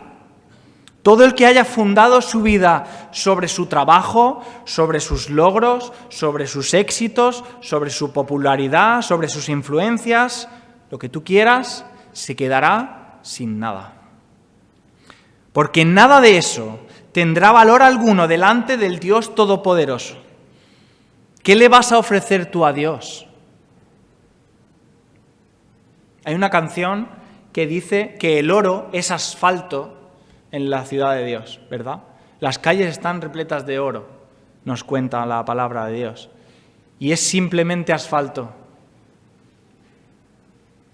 Speaker 1: todo el que haya fundado su vida sobre su trabajo, sobre sus logros, sobre sus éxitos, sobre su popularidad, sobre sus influencias, lo que tú quieras, se quedará sin nada. Porque nada de eso tendrá valor alguno delante del Dios Todopoderoso. ¿Qué le vas a ofrecer tú a Dios? Hay una canción que dice que el oro es asfalto en la ciudad de Dios, ¿verdad? Las calles están repletas de oro, nos cuenta la palabra de Dios. Y es simplemente asfalto.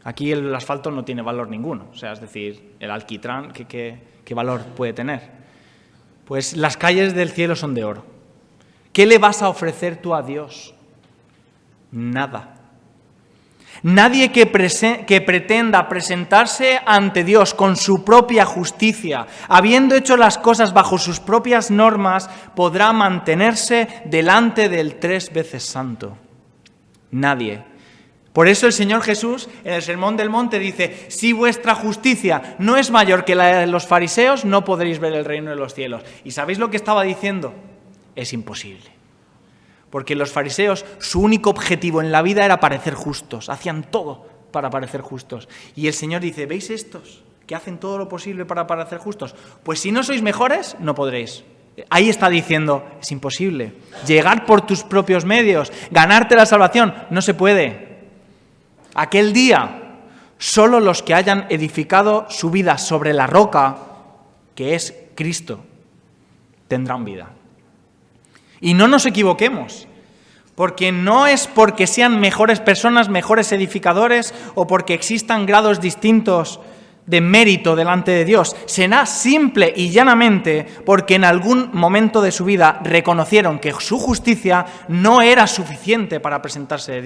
Speaker 1: Aquí el asfalto no tiene valor ninguno. O sea, es decir, el alquitrán, ¿qué valor puede tener? Pues las calles del cielo son de oro. ¿Qué le vas a ofrecer tú a Dios? Nada. Nadie que pretenda presentarse ante Dios con su propia justicia, habiendo hecho las cosas bajo sus propias normas, podrá mantenerse delante del 3 veces santo. Nadie. Por eso el Señor Jesús en el Sermón del Monte dice, si vuestra justicia no es mayor que la de los fariseos, no podréis ver el reino de los cielos. ¿Y sabéis lo que estaba diciendo? Es imposible. Porque los fariseos, su único objetivo en la vida era parecer justos. Hacían todo para parecer justos. Y el Señor dice, ¿veis estos que hacen todo lo posible para parecer justos? Pues si no sois mejores, no podréis. Ahí está diciendo, es imposible. Llegar por tus propios medios, ganarte la salvación, no se puede. Aquel día, solo los que hayan edificado su vida sobre la roca, que es Cristo, tendrán vida. Y no nos equivoquemos, porque no es porque sean mejores personas, mejores edificadores o porque existan grados distintos de mérito delante de Dios. Será simple y llanamente porque en algún momento de su vida reconocieron que su justicia no era suficiente para presentarse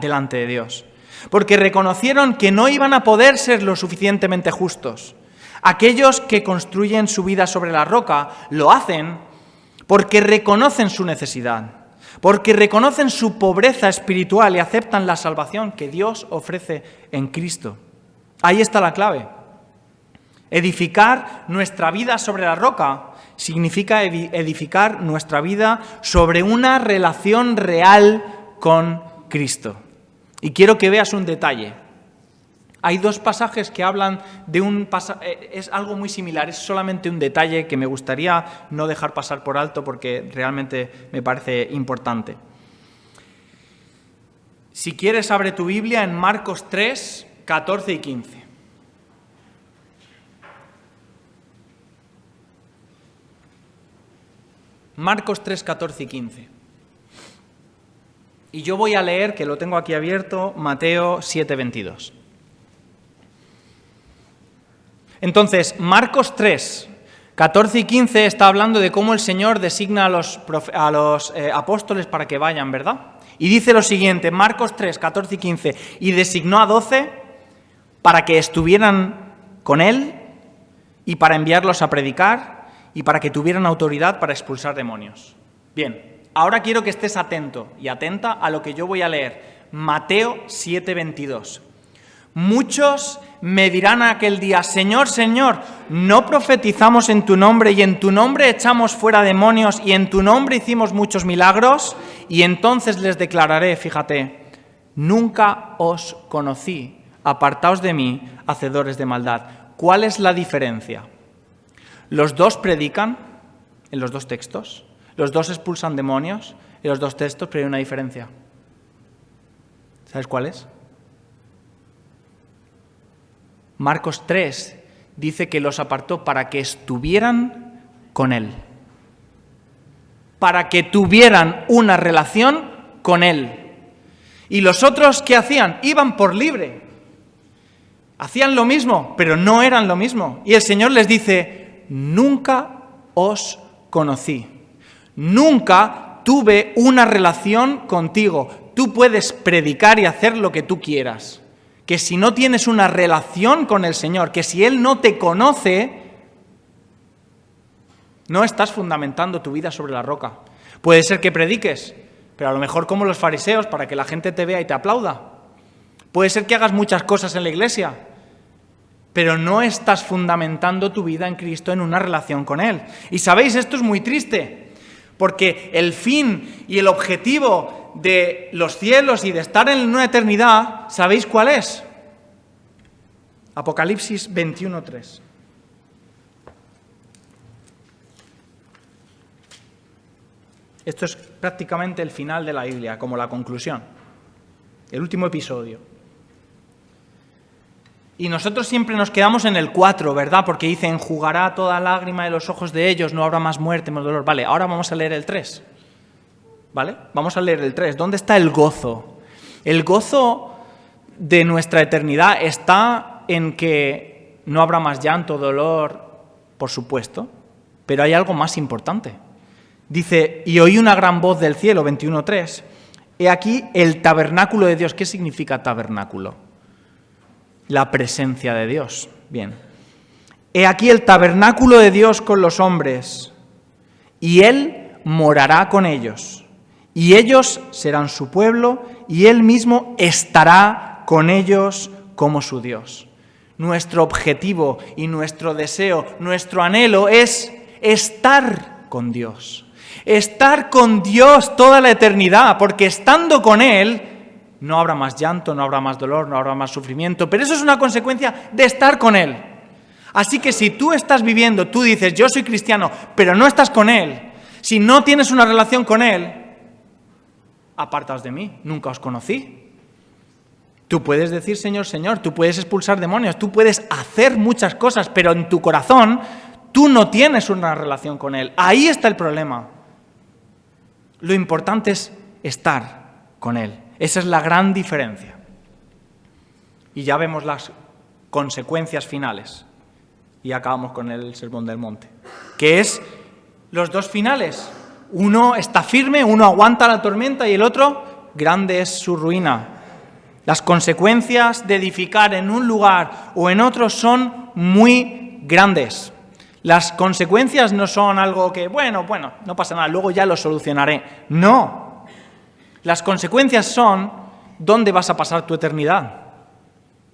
Speaker 1: delante de Dios. Porque reconocieron que no iban a poder ser lo suficientemente justos. Aquellos que construyen su vida sobre la roca lo hacen porque reconocen su necesidad, porque reconocen su pobreza espiritual y aceptan la salvación que Dios ofrece en Cristo. Ahí está la clave. Edificar nuestra vida sobre la roca significa edificar nuestra vida sobre una relación real con Cristo. Y quiero que veas un detalle. Hay dos pasajes que hablan de es algo muy similar, es solamente un detalle que me gustaría no dejar pasar por alto porque realmente me parece importante. Si quieres, abre tu Biblia en Marcos 3, 14 y 15. Marcos 3, 14 y 15. Y yo voy a leer, que lo tengo aquí abierto, Mateo 7, 22. Entonces, Marcos 3, 14 y 15 está hablando de cómo el Señor designa a los apóstoles para que vayan, ¿verdad? Y dice lo siguiente, Marcos 3, 14 y 15, y designó a 12 para que estuvieran con él y para enviarlos a predicar y para que tuvieran autoridad para expulsar demonios. Bien, ahora quiero que estés atento y atenta a lo que yo voy a leer. Mateo 7, 22. Muchos me dirán aquel día, Señor, Señor, ¿no profetizamos en tu nombre y en tu nombre echamos fuera demonios y en tu nombre hicimos muchos milagros? Y entonces les declararé, fíjate, nunca os conocí, apartaos de mí, hacedores de maldad. ¿Cuál es la diferencia? Los dos predican en los dos textos, los dos expulsan demonios en los dos textos, pero hay una diferencia. ¿Sabes cuál es? Marcos 3 dice que los apartó para que estuvieran con él, para que tuvieran una relación con él. Y los otros, ¿qué hacían? Iban por libre. Hacían lo mismo, pero no eran lo mismo. Y el Señor les dice, nunca os conocí, nunca tuve una relación contigo. Tú puedes predicar y hacer lo que tú quieras. Que si no tienes una relación con el Señor, que si Él no te conoce, no estás fundamentando tu vida sobre la roca. Puede ser que prediques, pero a lo mejor como los fariseos, para que la gente te vea y te aplauda. Puede ser que hagas muchas cosas en la iglesia, pero no estás fundamentando tu vida en Cristo en una relación con Él. Y sabéis, esto es muy triste, porque el fin y el objetivo de los cielos y de estar en una eternidad, ¿sabéis cuál es? Apocalipsis 21:3. Esto es prácticamente el final de la Biblia, como la conclusión, el último episodio. Y nosotros siempre nos quedamos en el 4, ¿verdad? Porque dice, enjugará toda lágrima de los ojos de ellos, no habrá más muerte, más dolor. Vale, ahora vamos a leer el 3. ¿Vale? Vamos a leer el 3. ¿Dónde está el gozo? El gozo de nuestra eternidad está en que no habrá más llanto, dolor, por supuesto, pero hay algo más importante. Dice, y oí una gran voz del cielo, 21:3. He aquí el tabernáculo de Dios. ¿Qué significa tabernáculo? La presencia de Dios. Bien. He aquí el tabernáculo de Dios con los hombres, y Él morará con ellos. Y ellos serán su pueblo, y Él mismo estará con ellos como su Dios. Nuestro objetivo y nuestro deseo, nuestro anhelo es estar con Dios. Estar con Dios toda la eternidad, porque estando con Él no habrá más llanto, no habrá más dolor, no habrá más sufrimiento, pero eso es una consecuencia de estar con Él. Así que si tú estás viviendo, tú dices, yo soy cristiano, pero no estás con Él, si no tienes una relación con Él, apartaos de mí, nunca os conocí. Tú puedes decir, Señor, Señor, tú puedes expulsar demonios, tú puedes hacer muchas cosas, pero en tu corazón tú no tienes una relación con Él. Ahí está el problema. Lo importante es estar con Él. Esa es la gran diferencia. Y ya vemos las consecuencias finales. Y acabamos con el Sermón del Monte, que es los dos finales. Uno está firme, uno aguanta la tormenta y el otro, grande es su ruina. Las consecuencias de edificar en un lugar o en otro son muy grandes. Las consecuencias no son algo que, bueno, no pasa nada, luego ya lo solucionaré. No. Las consecuencias son dónde vas a pasar tu eternidad.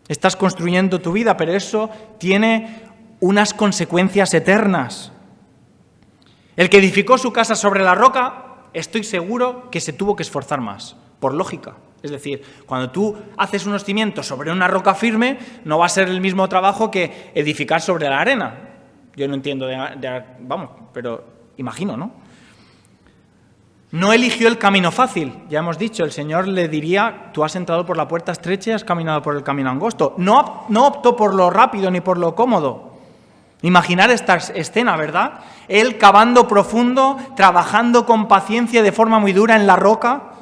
Speaker 1: Estás construyendo tu vida, pero eso tiene unas consecuencias eternas. El que edificó su casa sobre la roca, estoy seguro que se tuvo que esforzar más, por lógica. Es decir, cuando tú haces unos cimientos sobre una roca firme, no va a ser el mismo trabajo que edificar sobre la arena. Yo no entiendo, pero imagino, ¿no? No eligió el camino fácil, ya hemos dicho, el Señor le diría, tú has entrado por la puerta estrecha y has caminado por el camino angosto. No optó por lo rápido ni por lo cómodo. Imaginar esta escena, ¿verdad? Él cavando profundo, trabajando con paciencia de forma muy dura en la roca,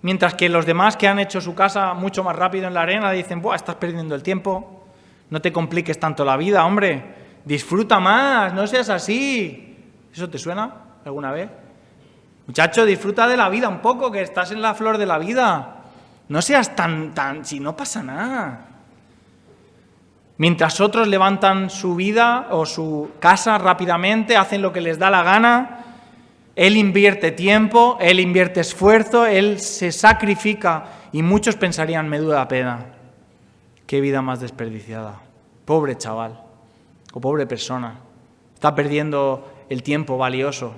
Speaker 1: mientras que los demás que han hecho su casa mucho más rápido en la arena dicen, ¡buah, estás perdiendo el tiempo! No te compliques tanto la vida, hombre. disfruta más, no seas así. ¿Eso te suena alguna vez? Muchacho, disfruta de la vida un poco, que estás en la flor de la vida. No seas tan, si no pasa nada. Mientras otros levantan su vida o su casa rápidamente, hacen lo que les da la gana, él invierte tiempo, él invierte esfuerzo, él se sacrifica y muchos pensarían, me da pena. Qué vida más desperdiciada. Pobre chaval o pobre persona. Está perdiendo el tiempo valioso.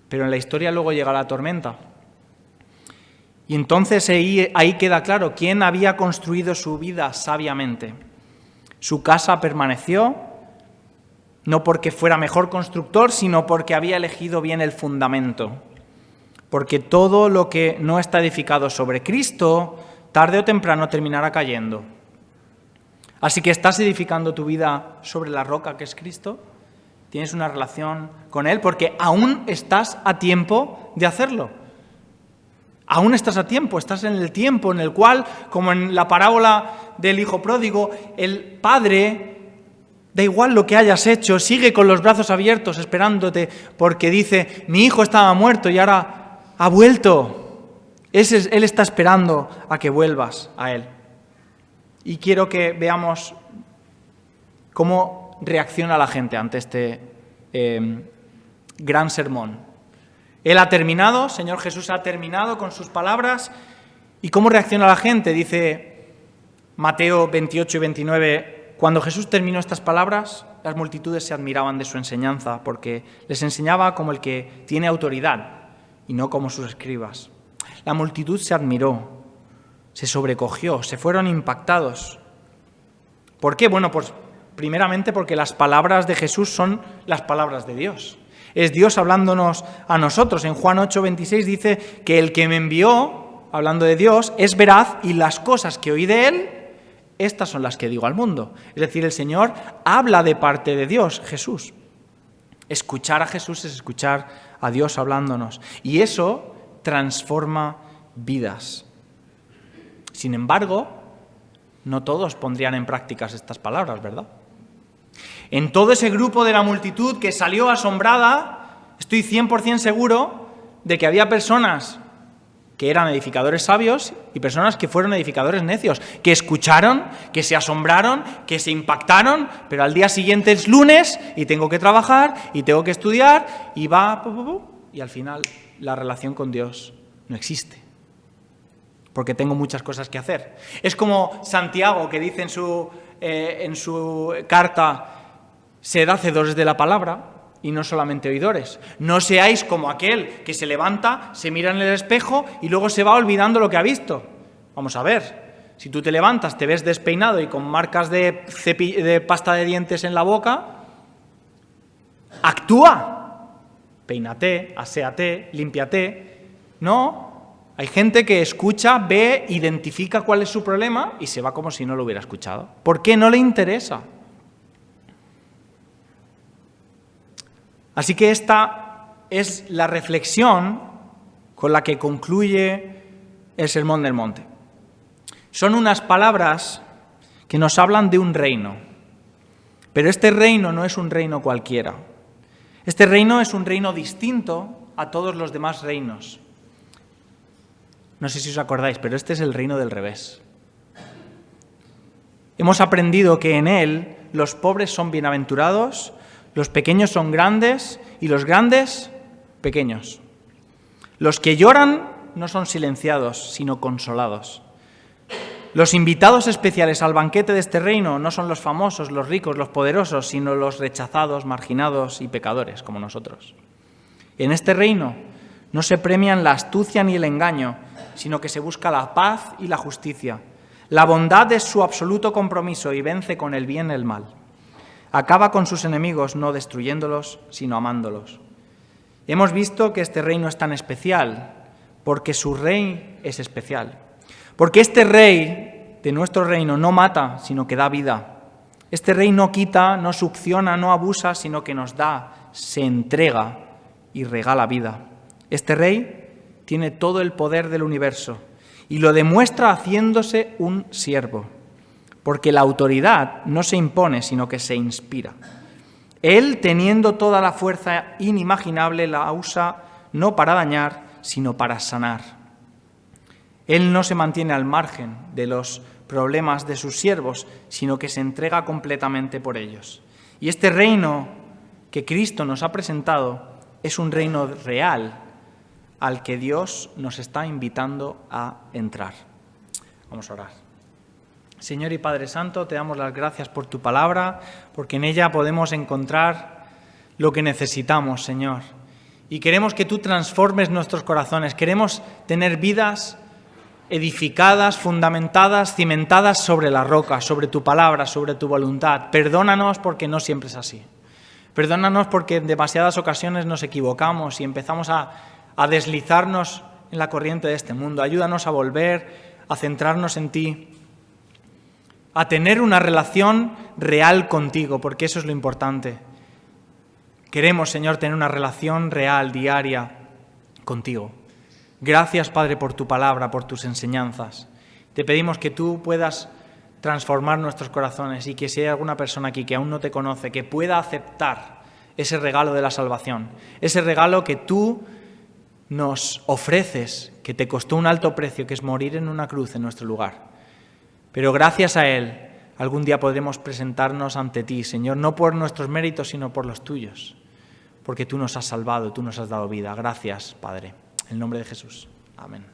Speaker 1: Pero en la historia luego llega la tormenta. Y entonces ahí queda claro quién había construido su vida sabiamente. Su casa permaneció, no porque fuera mejor constructor, sino porque había elegido bien el fundamento. Porque todo lo que no está edificado sobre Cristo, tarde o temprano terminará cayendo. Así que ¿estás edificando tu vida sobre la roca que es Cristo? ¿Tienes una relación con Él? Porque aún estás a tiempo de hacerlo. Aún estás a tiempo, estás en el tiempo en el cual, como en la parábola del hijo pródigo, el padre, da igual lo que hayas hecho, sigue con los brazos abiertos esperándote porque dice, mi hijo estaba muerto y ahora ha vuelto. Él está esperando a que vuelvas a Él. Y quiero que veamos cómo reacciona la gente ante este gran sermón. Él ha terminado, Señor Jesús ha terminado con sus palabras. ¿Y cómo reacciona la gente? Dice Mateo 28 y 29, cuando Jesús terminó estas palabras, las multitudes se admiraban de su enseñanza, porque les enseñaba como el que tiene autoridad y no como sus escribas. La multitud se admiró, se sobrecogió, se fueron impactados. ¿Por qué? Bueno, pues primeramente porque las palabras de Jesús son las palabras de Dios. Es Dios hablándonos a nosotros. En Juan 8:26 dice que el que me envió, hablando de Dios, es veraz y las cosas que oí de Él, estas son las que digo al mundo. Es decir, el Señor habla de parte de Dios, Jesús. Escuchar a Jesús es escuchar a Dios hablándonos. Y eso transforma vidas. Sin embargo, no todos pondrían en práctica estas palabras, ¿verdad? En todo ese grupo de la multitud que salió asombrada, estoy 100% seguro de que había personas que eran edificadores sabios y personas que fueron edificadores necios, que escucharon, que se asombraron, que se impactaron, pero al día siguiente es lunes y tengo que trabajar y tengo que estudiar y y al final la relación con Dios no existe. Porque tengo muchas cosas que hacer. Es como Santiago, que dice en su carta, sed hacedores de la palabra y no solamente oidores. No seáis como aquel que se levanta, se mira en el espejo y luego se va olvidando lo que ha visto. Vamos a ver, si tú te levantas, te ves despeinado y con marcas de pasta de dientes en la boca, actúa. Peínate, aséate, límpiate. No. Hay gente que escucha, ve, identifica cuál es su problema y se va como si no lo hubiera escuchado. ¿Por qué? No le interesa. Así que esta es la reflexión con la que concluye el Sermón del Monte. Son unas palabras que nos hablan de un reino. Pero este reino no es un reino cualquiera. Este reino es un reino distinto a todos los demás reinos. No sé si os acordáis, pero este es el reino del revés. Hemos aprendido que en él los pobres son bienaventurados, los pequeños son grandes y los grandes, pequeños. Los que lloran no son silenciados, sino consolados. Los invitados especiales al banquete de este reino no son los famosos, los ricos, los poderosos, sino los rechazados, marginados y pecadores, como nosotros. En este reino no se premian la astucia ni el engaño, sino que se busca la paz y la justicia. La bondad es su absoluto compromiso y vence con el bien el mal. Acaba con sus enemigos, no destruyéndolos, sino amándolos. Hemos visto que este reino es tan especial porque su rey es especial. Porque este rey de nuestro reino no mata, sino que da vida. Este rey no quita, no succiona, no abusa, sino que nos da, se entrega y regala vida. Este rey tiene todo el poder del universo y lo demuestra haciéndose un siervo. porque la autoridad no se impone, sino que se inspira. Él, teniendo toda la fuerza inimaginable, la usa no para dañar, sino para sanar. Él no se mantiene al margen de los problemas de sus siervos, sino que se entrega completamente por ellos. Y este reino que Cristo nos ha presentado es un reino real al que Dios nos está invitando a entrar. Vamos a orar. Señor y Padre Santo, te damos las gracias por tu palabra, porque en ella podemos encontrar lo que necesitamos, Señor. Y queremos que tú transformes nuestros corazones. Queremos tener vidas edificadas, fundamentadas, cimentadas sobre la roca, sobre tu palabra, sobre tu voluntad. Perdónanos porque no siempre es así. Perdónanos porque en demasiadas ocasiones nos equivocamos y empezamos a deslizarnos en la corriente de este mundo. Ayúdanos a volver, a centrarnos en ti, a tener una relación real contigo, porque eso es lo importante. Queremos, Señor, tener una relación real, diaria, contigo. Gracias, Padre, por tu palabra, por tus enseñanzas. Te pedimos que tú puedas transformar nuestros corazones y que si hay alguna persona aquí que aún no te conoce, que pueda aceptar ese regalo de la salvación, ese regalo que tú nos ofreces, que te costó un alto precio, que es morir en una cruz en nuestro lugar. Pero gracias a Él, algún día podremos presentarnos ante ti, Señor, no por nuestros méritos, sino por los tuyos, porque tú nos has salvado, tú nos has dado vida. Gracias, Padre. En el nombre de Jesús. Amén.